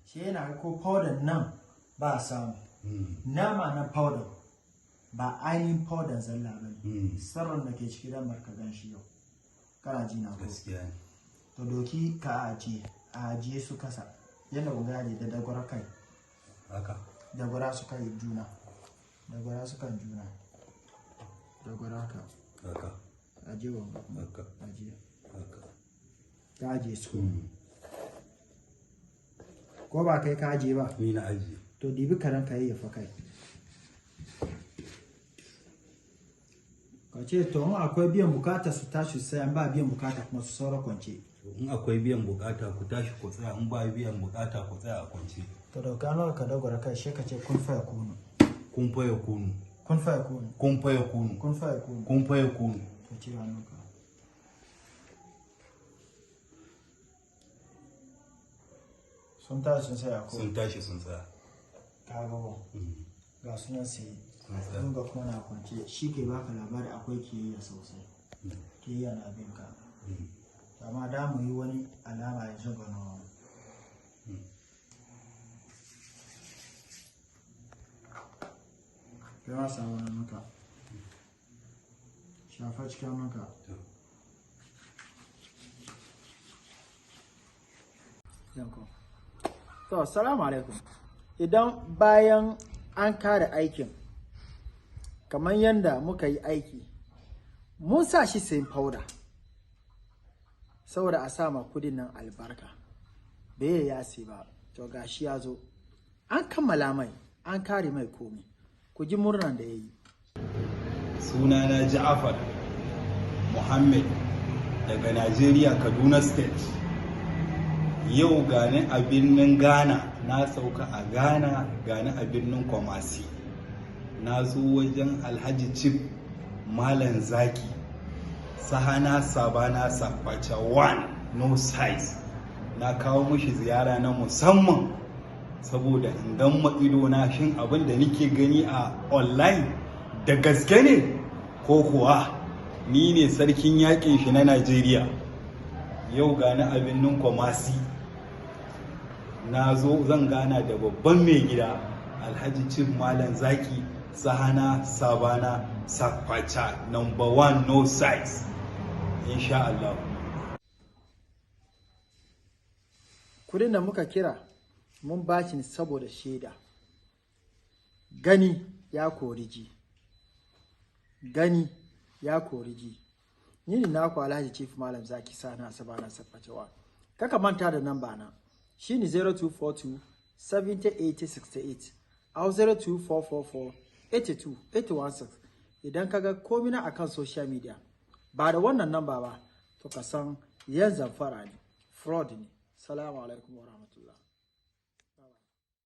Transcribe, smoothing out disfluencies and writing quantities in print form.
shi yana ko powder nan ba samu nama na powder ba ainihin powder zalla ba ne sirrin da ke ciki dan barka gan shi yau kana ji na ko to doki ka ajiye su kasa yana gane da dagwara kai haka dagwara su kai juna dagwara su kan juna dagwara ka haka ajiye wanga haka ajiye haka ka ajiye su ko ba kai ka ajiye ba ni na ajiye to dibi karan ka yayyafa kai ka ce to in akwai biyan bukata su tashi sai an ba biyan bukata kuma su saura kwance in akwai biyan bukata ku tashi ku tsaya in ba biyan bukata ku tsaya a kwance to da kano ka dagwara kai shi ka ce kun faya kunu kun faya kunu kun faya kunu kun faya kunu kun faya kunu kun faya kunu to ce hannunka sun tashi sun tsaya ko sun tashi sun tsaya ka ga ga sunan sai sun ga kuma na kwance shi ke baka labari akwai kiyayya sosai kiyayya na bin ka amma da mu yi wani alama yanzu ga nawa kai ma samu nan maka shafa cikin maka to assalamu alaikum idan bayan an kare aikin kamar yadda muka yi aiki mun sa shi sayin powder saboda a sama kudin nan albarka bai ya yasi ba to gashi ya zo an kammala mai an kare mai komi ku ji murnan da ya yi sunana Ja'far Muhammad daga Najeriya Kaduna State yau gani a birnin Ghana na sauka a Ghana gani a birnin Kumasi na zo wajen Alhaji Chief Malam Zaki sahana sabana sakwacha 1 no size na kawo mishi ziyara na musamman saboda in gan ido na shin abin da nake gani a online da gaske ne ko kuwa ni ne sarkin yakin shi na Najeriya yau gani a birnin Kumasi na zo zan gana da babban mai gida Alhaji Chief Malam Zaki sahana sabana sakwacha number 1 no size insha Allah. Kudin da muka kira mun bashi saboda shaida. Gani ya kori ji. Gani ya kori ji. Ni ne naku Alhaji Chief Malam Zaki sana sabana sakwacewa. Kaka manta da namba na. Shine 0242 708068 au 02444 82 idan kaga komina akan social media ba da wannan namba ba to ka san yan zamfara ne fraud ne. Salamu alaikum wa rahmatullah.